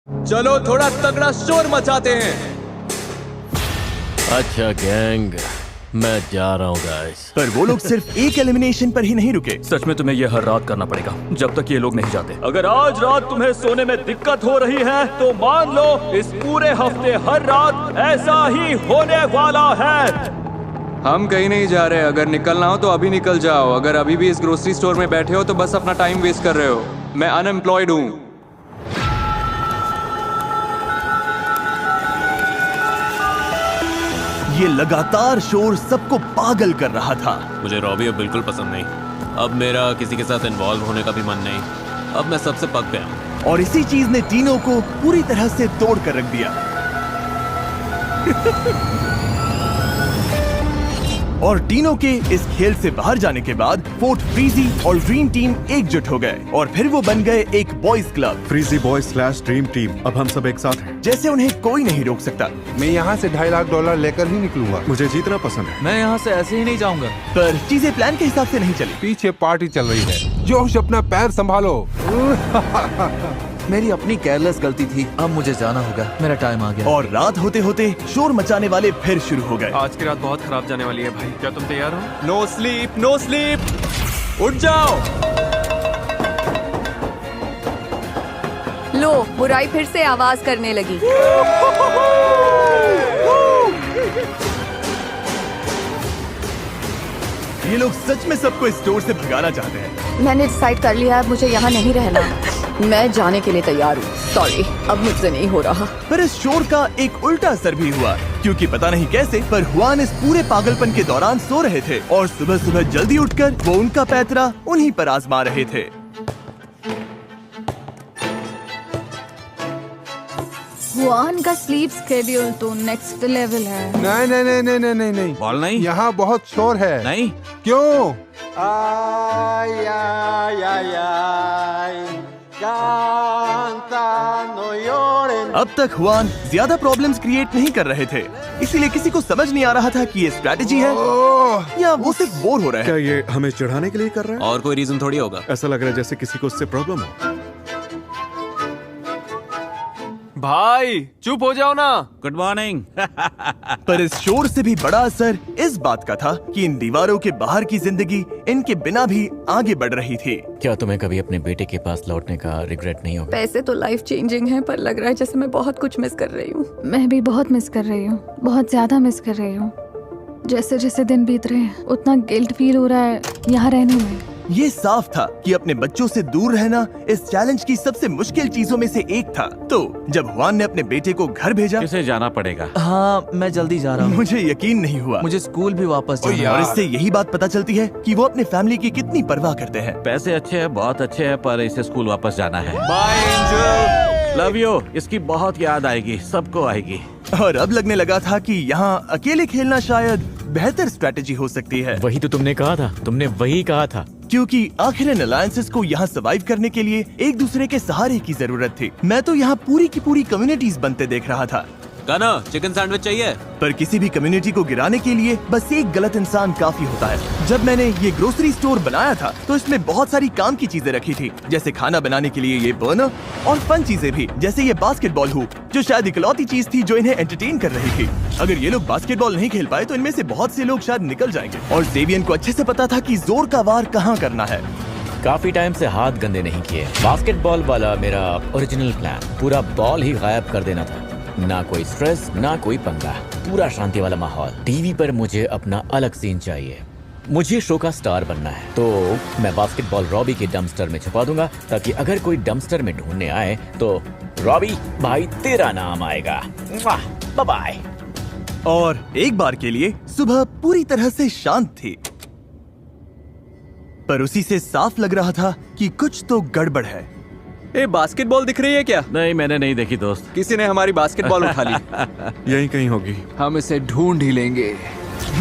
चलो थोड़ा तगड़ा शोर मचाते हैं। अच्छा गैंग, मैं जा रहा हूँ गाइस। पर वो लोग सिर्फ एक एलिमिनेशन पर ही नहीं रुके। सच में तुम्हें ये हर रात करना पड़ेगा जब तक ये लोग नहीं जाते। अगर आज रात तुम्हें सोने में दिक्कत हो रही है तो मान लो इस पूरे हफ्ते हर रात ऐसा ही होने वाला है। हम कहीं नहीं जा रहे। अगर निकलना हो तो अभी निकल जाओ। अगर अभी भी इस ग्रोसरी स्टोर में बैठे हो तो बस अपना टाइम वेस्ट कर रहे हो। मैं अनएम्प्लॉयड हूँ। ये लगातार शोर सबको पागल कर रहा था। मुझे रॉबी अब बिल्कुल पसंद नहीं। अब मेरा किसी के साथ इन्वॉल्व होने का भी मन नहीं। अब मैं सबसे पक गया हूँ। और इसी चीज ने टीनो को पूरी तरह से तोड़ कर रख दिया। और टीनो के इस खेल से बाहर जाने के बाद फोर्ट फ्रीजी और ड्रीम टीम एकजुट हो गए और फिर वो बन गए एक boys club. Frizzy boys / dream team. अब हम सब एक साथ हैं। जैसे उन्हें कोई नहीं रोक सकता। मैं यहाँ से $2.5 लाख लेकर ही निकलूंगा। मुझे जीतना पसंद है। मैं यहाँ से ऐसे ही नहीं जाऊंगा। पर चीजें प्लान के हिसाब से नहीं चली। पीछे पार्टी चल रही है। जोश, अपना पैर संभालो। मेरी अपनी केयरलेस गलती थी। अब मुझे जाना होगा, मेरा टाइम आ गया। और रात होते होते शोर मचाने वाले फिर शुरू हो गए। आज की रात बहुत खराब जाने वाली है भाई। क्या तुम तैयार हो? No sleep, no sleep. उठ जाओ। लो, बुराई फिर से आवाज करने लगी। ये लोग सच में सबको इस स्टोर से भगाना चाहते हैं। मैंने डिसाइड कर लिया है, मुझे यहाँ नहीं रहना। मैं जाने के लिए तैयार हूँ। सॉरी, अब मुझसे नहीं हो रहा। पर इस शोर का एक उल्टा असर भी हुआ, क्योंकि पता नहीं कैसे पर हुआन इस पूरे पागलपन के दौरान सो रहे थे और सुबह सुबह जल्दी उठकर वो उनका पैतरा उन्हीं पर आजमा रहे थे। हुआन का स्लीप स्केड्यूल तो नेक्स्ट लेवल है। नहीं नहीं नहीं नहीं नहीं नहीं। बॉल नहीं। यहाँ बहुत शोर है। नहीं। क्यों? अब तक हुआन ज्यादा प्रॉब्लम्स क्रिएट नहीं कर रहे थे, इसीलिए किसी को समझ नहीं आ रहा था कि ये स्ट्रेटेजी है या वो सिर्फ बोर हो रहे हैं। क्या ये हमें चिढ़ाने के लिए कर रहा है? और कोई रीजन थोड़ी होगा। ऐसा लग रहा है जैसे किसी को उससे प्रॉब्लम हो। भाई चुप हो जाओ ना। Good morning. पर इस शोर से भी बड़ा असर इस बात का था कि इन दीवारों के बाहर की जिंदगी इनके बिना भी आगे बढ़ रही थी। क्या तुम्हें कभी अपने बेटे के पास लौटने का रिग्रेट नहीं होगा? पैसे तो लाइफ चेंजिंग है, पर लग रहा है जैसे मैं बहुत कुछ मिस कर रही हूँ। मैं भी बहुत मिस कर रही हूँ, बहुत ज्यादा मिस कर रही हूँ। जैसे जैसे दिन बीत रहे हैं उतना गिल्ट फील हो रहा है यहाँ रहने में। ये साफ था कि अपने बच्चों से दूर रहना इस चैलेंज की सबसे मुश्किल चीजों में से एक था। तो जब हुआन ने अपने बेटे को घर भेजा, किसे जाना पड़ेगा? हाँ, मैं जल्दी जा रहा हूँ। मुझे यकीन नहीं हुआ। मुझे स्कूल भी वापस जाना है। और इससे यही बात पता चलती है कि वो अपने फैमिली की कितनी परवाह करते हैं। पैसे अच्छे हैं, बहुत अच्छे हैं, पर इसे स्कूल वापस जाना है। Bye angel. Love you. इसकी बहुत याद आएगी, सबको आएगी। और अब लगने लगा था कि यहाँ अकेले खेलना शायद बेहतर स्ट्रेटेजी हो सकती है। वही तो तुमने कहा था। तुमने वही कहा था। क्योंकि आखिर इन अलायंसेस को यहाँ सर्वाइव करने के लिए एक दूसरे के सहारे की जरूरत थी। मैं तो यहाँ पूरी की पूरी कम्युनिटीज बनते देख रहा था। गाना, चिकन सैंडविच चाहिए? पर किसी भी कम्युनिटी को गिराने के लिए बस एक गलत इंसान काफी होता है। जब मैंने ये ग्रोसरी स्टोर बनाया था तो इसमें बहुत सारी काम की चीजें रखी थी, जैसे खाना बनाने के लिए ये बर्नर और फन चीजें भी, जैसे ये बास्केटबॉल हुप, जो शायद इकलौती चीज थी जो इन्हें एंटरटेन कर रही थी। अगर ये लोग बास्केटबॉल नहीं खेल पाए तो इनमें से बहुत से लोग शायद निकल जाएंगे। और जेवियन को अच्छे से पता था कि जोर का वार कहाँ करना है। काफी टाइम से हाथ गंदे नहीं किए। बास्केटबॉल वाला मेरा ओरिजिनल प्लान, पूरा बॉल ही गायब कर देना था। ना कोई स्ट्रेस, ना कोई पंगा, पूरा शांति वाला माहौल। टीवी पर मुझे अपना अलग सीन चाहिए। मुझे शो का स्टार बनना है, तो मैं बास्केटबॉल रॉबी के डंपस्टर में छुपा दूंगा, ताकि अगर कोई डंपस्टर में ढूंढने आए तो रॉबी भाई तेरा नाम आएगा। Bye bye. और एक बार के लिए सुबह पूरी तरह से शांत थी, पर उसी से साफ लग रहा था कि कुछ तो गड़बड़ है। ए, बास्केटबॉल दिख रही है क्या? नहीं, मैंने नहीं देखी दोस्त। किसी ने हमारी बास्केटबॉल उठा ली। यहीं कहीं होगी। हम इसे ढूंढ ही लेंगे।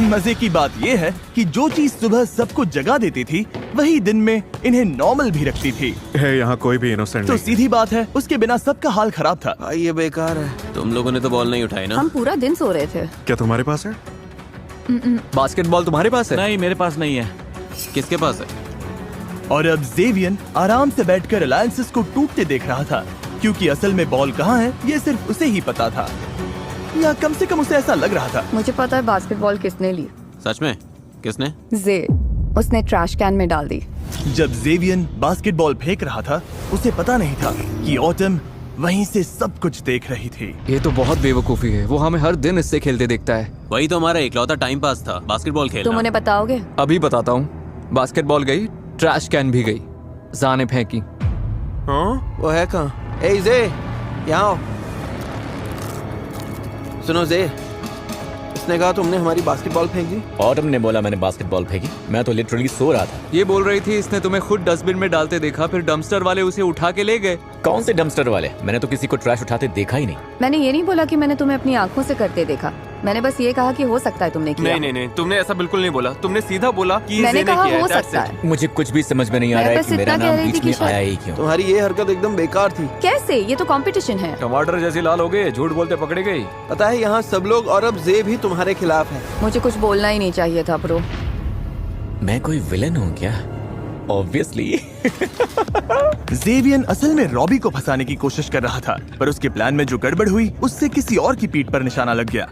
मजे की बात ये है कि जो चीज सुबह सबको जगा देती थी वही दिन में इन्हें नॉर्मल भी रखती थी। है यहाँ कोई भी इनोसेंट तो नहीं। सीधी बात है, उसके बिना सबका हाल खराब था। भाई ये बेकार है। तुम लोगों ने तो बॉल नहीं उठाई ना? हम पूरा दिन सो रहे थे। क्या तुम्हारे पास है? बास्केटबॉल तुम्हारे पास है? नहीं, मेरे पास नहीं है। किसके पास है? और अब जेवियन आराम से बैठकर अलायंसेस को टूटते देख रहा था, क्योंकि असल में बॉल कहाँ है ये सिर्फ उसे ही पता था, या कम से कम उसे ऐसा लग रहा था। मुझे पता है बास्केटबॉल किसने ली। सच में? किसने? जे, उसने ट्रैश कैन में डाल दी। जब जेवियन बास्केटबॉल फेंक रहा था उसे पता नहीं था कि ऑटम वहीं से सब कुछ देख रही थी। ये तो बहुत बेवकूफ़ी है, वो हमें हर दिन इससे खेलते देखता है। वही तो हमारा इकलौता टाइम पास था, बास्केटबॉल खेलना। तुम उन्हें बताओगे? अभी बताता हूँ। बास्केटबॉल गई, ट्रैश कैन भी गई, जा ने फेंकी। हाँ वो है कहाँ? ए जे, यहाँ आओ। सुनो जे, इसने कहा तुमने हमारी बास्केटबॉल फेंक दी। ऑटम ने बोला मैंने बास्केटबॉल फेंकी, मैं तो लिटरली सो रहा था। ये बोल रही थी इसने तुम्हें खुद डस्टबिन में डालते देखा, फिर डंपस्टर वाले उसे उठा के ले गए। कौन से डंपस्टर वाले? मैंने तो किसी को ट्रैश उठाते देखा ही नहीं। मैंने ये नहीं बोला कि मैंने तुम्हें अपनी आंखों से करते देखा, मैंने बस ये कहा कि हो सकता है तुमने किया। नहीं, तुमने ऐसा बिल्कुल नहीं बोला। तुमने सीधा बोला कि मैंने ज़े ने कहा किया है, हो that's सकता it। है। मुझे कुछ भी समझ में नहीं आ मैं रहा है बस कि मेरा इतना कह नाम रही थी बीच कि में शायद- आया ही क्यों। तुम्हारी ये हरकत एकदम बेकार थी। कैसे? ये तो कंपटीशन है। टमाटर जैसी लाल हो गए, झूठ बोलते पकड़े गई। पता है यहाँ सब लोग और अब जे भी तुम्हारे खिलाफ है। मुझे कुछ बोलना ही नहीं चाहिए था ब्रो। मैं कोई विलन हूँ क्या? ऑब्वियसली। जेवियन असल में रॉबी को फंसाने की कोशिश कर रहा था, पर उसके प्लान में जो गड़बड़ हुई उससे किसी और की पीठ पर निशाना लग गया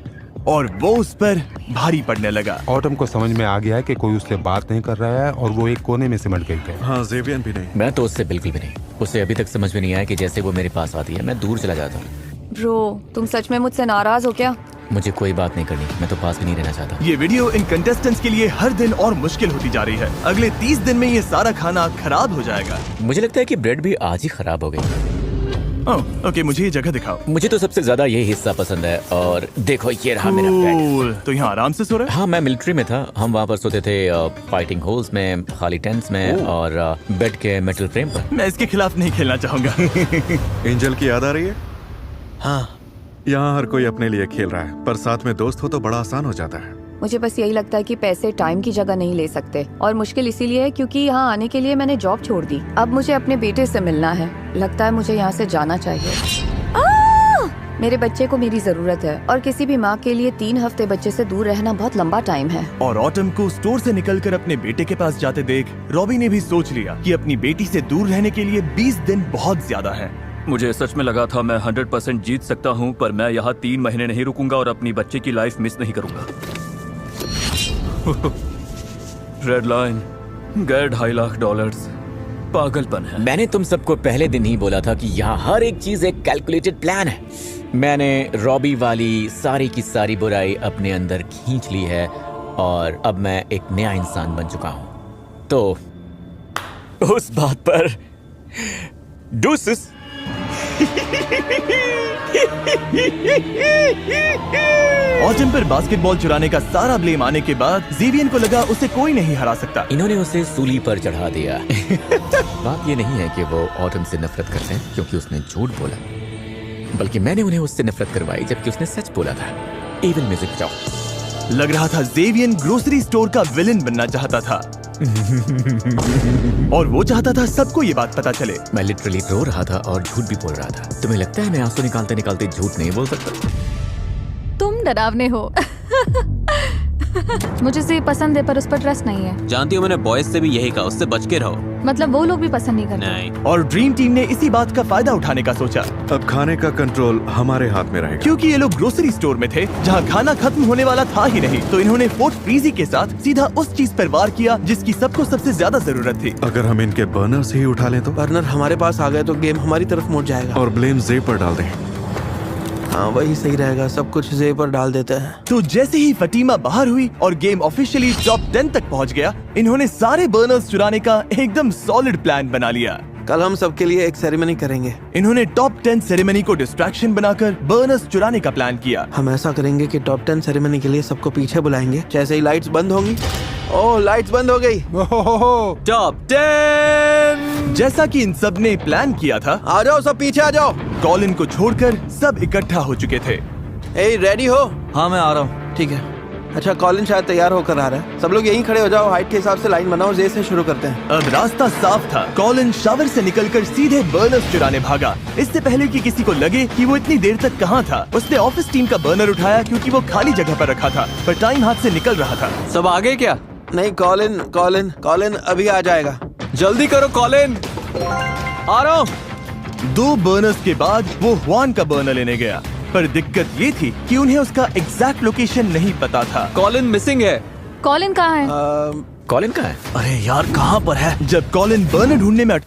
और वो उस पर भारी पड़ने लगा। ऑटम को समझ में आ गया है कि कोई उससे बात नहीं कर रहा है और वो एक कोने में सिमट गई है। हाँ जेवियन भी नहीं। मैं तो उससे बिल्कुल भी नहीं। उसे अभी तक समझ में नहीं आया कि जैसे वो मेरे पास आती है मैं दूर चला जाता हूँ। ब्रो, तुम सच में मुझसे नाराज हो क्या? मुझे कोई बात नहीं करनी, मैं तो पास भी नहीं रहना चाहता। ये वीडियो इन कंटेस्टेंट्स के लिए हर दिन और मुश्किल होती जा रही है। अगले 30 दिन में ये सारा खाना खराब हो जाएगा। मुझे लगता है कि ब्रेड भी आज ही खराब हो गई। ओह, ओके, मुझे ये जगह दिखाओ। मुझे तो सबसे ज्यादा ये हिस्सा पसंद है और देखो ये रहा मेरा बेड। कूल। तो यहाँ आराम से सो रहे? हाँ मैं मिलिट्री में था, हम वहाँ पर सोते थे फाइटिंग होल्स में, खाली टेंट्स में और बेड के मेटल फ्रेम पर। मैं इसके खिलाफ नहीं खेलना चाहूंगा। एंजल की याद आ रही है? हाँ यहाँ हर कोई अपने लिए खेल रहा है, पर साथ में दोस्त हो तो बड़ा आसान हो जाता है। मुझे बस यही लगता है कि पैसे टाइम की जगह नहीं ले सकते, और मुश्किल इसीलिए है क्योंकि यहाँ आने के लिए मैंने जॉब छोड़ दी। अब मुझे अपने बेटे से मिलना है। लगता है मुझे यहाँ से जाना चाहिए। मेरे बच्चे को मेरी जरूरत है, और किसी भी माँ के लिए 3 हफ्ते बच्चे से दूर रहना बहुत लंबा टाइम है। और ऑटम को स्टोर से निकलकर अपने बेटे के पास जाते देख रॉबी ने भी सोच लिया कि अपनी बेटी से दूर रहने के लिए 20 दिन बहुत ज्यादा है। मुझे सच में लगा था मैं 100% जीत सकता हूँ, पर मैं यहाँ 3 महीने नहीं रुकूंगा और अपनी बच्चे की लाइफ मिस नहीं करूंगा। रेड लाइन, गैर $2.5 लाख, पागलपन है। मैंने तुम सबको पहले दिन ही बोला था कि यहाँ हर एक चीज एक कैलकुलेटेड प्लान है। मैंने रॉबी वाली सारी की सारी बुराई अपने अंदर खींच ली है और अब मैं एक नया इंसान बन चुका हूँ। तो उस बात पर डूसिस। ऑटम पर बास्केटबॉल चुराने का सारा ब्लेम आने के बाद जेवियन को लगा उसे कोई नहीं हरा सकता। इन्होंने उसे सूली पर चढ़ा दिया। बात ये नहीं है कि वो ऑटम से नफरत करते हैं क्योंकि उसने झूठ बोला, बल्कि मैंने उन्हें उससे नफरत करवाई जबकि उसने सच बोला था। एविल म्यूजिक बजाओ। लग रहा था जेवियन ग्रोसरी स्टोर का विलेन बनना चाहता था और वो चाहता था सबको ये बात पता चले। मैं लिटरली रो रहा था और झूठ भी बोल रहा था। तुम्हें लगता है मैं आंसू निकालते निकालते झूठ नहीं बोल सकता? तुम डरावने हो। मुझे से पसंद है पर उस पर ट्रस्ट नहीं है। जानती हो मैंने बॉयज से भी यही कहा, उससे बच के रहो। मतलब वो लोग भी पसंद नहीं करते। नहीं। और ड्रीम टीम ने इसी बात का फायदा उठाने का सोचा। अब खाने का कंट्रोल हमारे हाथ में रहेगा। क्योंकि ये लोग ग्रोसरी स्टोर में थे जहाँ खाना खत्म होने वाला था ही नहीं, तो इन्होंने फोर्ट फ्रीजी के साथ सीधा उस चीज पर वार किया जिसकी सबको सबसे ज्यादा जरूरत थी। अगर हम इनके बर्नर से ही उठा लें तो? बर्नर हमारे पास आ गए तो गेम हमारी तरफ मुड़ जाएगा। और ब्लेम जे पर डाल दें। हाँ वही सही रहेगा, सब कुछ जे पर डाल देते हैं। तो जैसे ही फटीमा बाहर हुई और गेम ऑफिशियली टॉप 10 तक पहुंच गया, इन्होंने सारे बर्नर्स चुराने का एकदम सॉलिड प्लान बना लिया। कल हम सबके लिए एक सेरेमनी करेंगे। इन्होंने टॉप 10 सेरेमनी को डिस्ट्रैक्शन बनाकर बर्नर्स चुराने का प्लान किया। हम ऐसा करेंगे कि टॉप 10 सेरेमनी के लिए सबको पीछे बुलाएंगे। जैसे ही लाइट्स बंद होंगी, ओह लाइट्स बंद हो गई। टॉप 10। जैसा कि इन सब ने प्लान किया था, आ जाओ सब पीछे आ जाओ। कॉलिन को छोड़कर सब इकट्ठा हो चुके थे। ए रेडी हो? हाँ मैं आ रहा हूँ। ठीक है। अच्छा कॉलिन शायद तैयार होकर आ रहा है। सब लोग यहीं खड़े हो जाओ, हाइट के हिसाब से लाइन बनाओ। जे से शुरू करते हैं। अब रास्ता साफ था। कॉलिन शावर से निकलकर सीधे बर्नर्स चुराने भागा। इससे पहले कि किसी को लगे कि वो इतनी देर तक कहाँ था, उसने ऑफिस टीम का बर्नर उठाया क्योंकि वो खाली जगह पर रखा था, पर टाइम हाथ से निकल रहा था। सब आगे क्या? नहीं कॉलिन अभी आ जाएगा। जल्दी करो कॉलिन। आ रहा हूँ। 2 बर्नर्स के बाद वो हुआन का बर्नर लेने गया, पर दिक्कत ये थी कि उन्हें उसका एग्जैक्ट लोकेशन नहीं पता था। कॉलिन मिसिंग है। कॉलिन कहाँ है? कॉलिन कहाँ है? अरे यार कहाँ पर है? जब कॉलिन बर्नर ढूंढने में